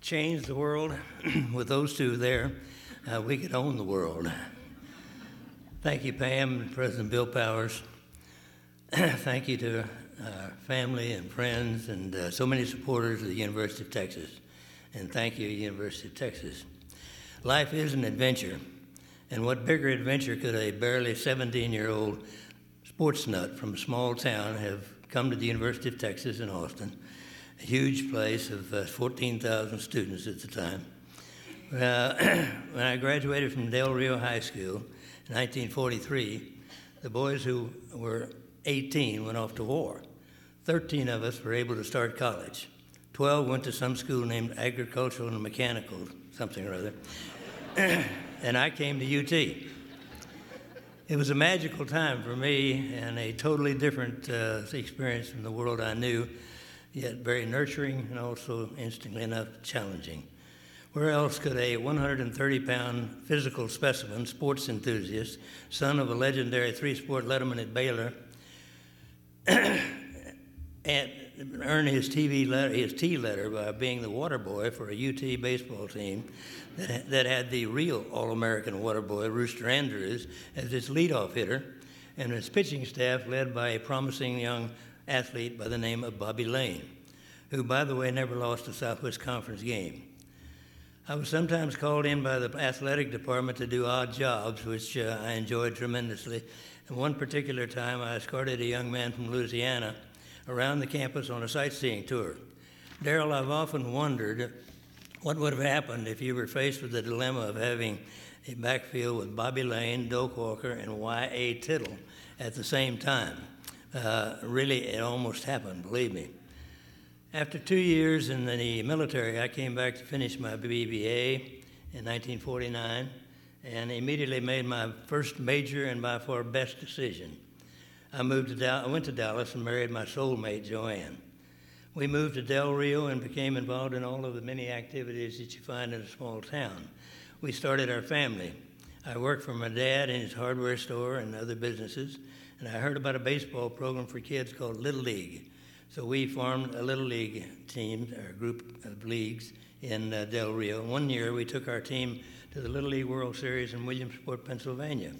change the world. With those two there, we could own the world. Thank you, Pam and President Bill Powers. Thank you to our family and friends and so many supporters of the University of Texas. And thank you, University of Texas. Life is an adventure. And what bigger adventure could a barely 17-year-old sports nut from a small town have come to the University of Texas in Austin, a huge place of 14,000 students at the time. When I graduated from Del Rio High School in 1943, the boys who were 18 went off to war. 13 of us were able to start college. 12 went to some school named Agricultural and Mechanical, something or other. And I came to UT. It was a magical time for me and a totally different experience from the world I knew, yet very nurturing and also, interestingly enough, challenging. Where else could a 130-pound physical specimen, sports enthusiast, son of a legendary three-sport letterman at Baylor, and earn his T letter by being the water boy for a UT baseball team that had the real All-American water boy, Rooster Andrews, as its leadoff hitter, and its pitching staff led by a promising young athlete by the name of Bobby Lane, who, by the way, never lost a Southwest Conference game. I was sometimes called in by the athletic department to do odd jobs, which I enjoyed tremendously. And one particular time, I escorted a young man from Louisiana around the campus on a sightseeing tour. Darrell, I've often wondered what would have happened if you were faced with the dilemma of having a backfield with Bobby Lane, Doak Walker, and Y.A. Tittle at the same time. Really, it almost happened, believe me. After 2 years in the military, I came back to finish my BBA in 1949 and immediately made my first major and by far best decision. I went to Dallas and married my soulmate, Joanne. We moved to Del Rio and became involved in all of the many activities that you find in a small town. We started our family. I worked for my dad in his hardware store and other businesses, and I heard about a baseball program for kids called Little League. So we formed a Little League team, or a group of leagues in Del Rio. One year we took our team to the Little League World Series in Williamsport, Pennsylvania.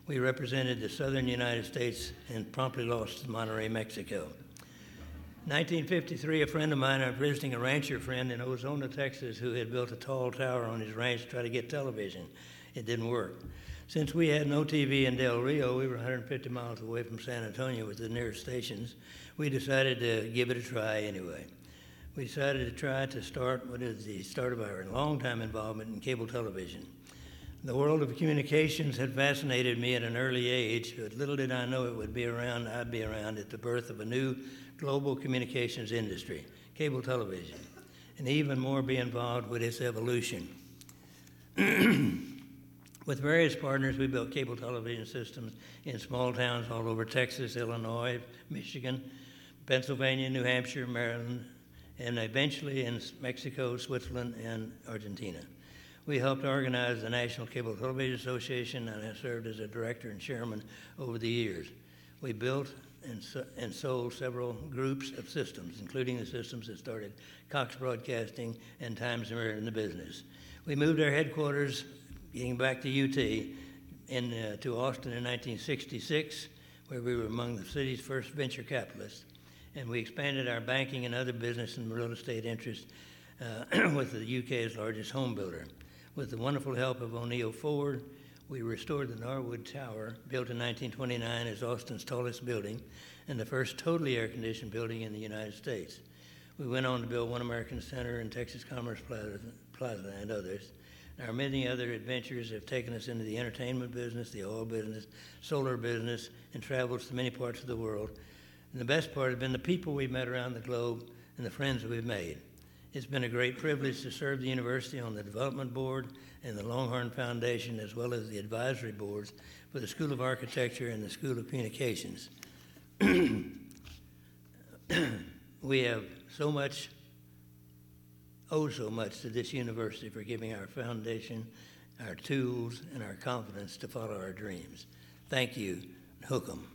We represented the southern United States and promptly lost to Monterrey, Mexico. In 1953, a friend of mine, I was visiting a rancher friend in Ozona, Texas, who had built a tall tower on his ranch to try to get television. It didn't work. Since we had no TV in Del Rio, we were 150 miles away from San Antonio with the nearest stations. We decided to give it a try anyway. We decided to try to start what is the start of our long-time involvement in cable television. The world of communications had fascinated me at an early age, but little did I know I'd be around at the birth of a new global communications industry, cable television, and even more be involved with its evolution. With various partners, we built cable television systems in small towns all over Texas, Illinois, Michigan, Pennsylvania, New Hampshire, Maryland, and eventually in Mexico, Switzerland, and Argentina. We helped organize the National Cable Television Association, and I served as a director and chairman over the years. We built and sold several groups of systems, including the systems that started Cox Broadcasting and Times Square in the business. We moved our headquarters, getting back to UT, to Austin in 1966, where we were among the city's first venture capitalists. And we expanded our banking and other business and real estate interests with the UK's largest home builder. With the wonderful help of O'Neill Ford, we restored the Norwood Tower, built in 1929 as Austin's tallest building and the first totally air-conditioned building in the United States. We went on to build One American Center and Texas Commerce Plaza and others. Our many other adventures have taken us into the entertainment business, the oil business, solar business, and travels to many parts of the world. And the best part has been the people we've met around the globe and the friends that we've made. It's been a great privilege to serve the university on the development board and the Longhorn Foundation, as well as the advisory boards for the School of Architecture and the School of Communications. We have so much to this university for giving our foundation, our tools, and our confidence to follow our dreams. Thank you. Hook 'em.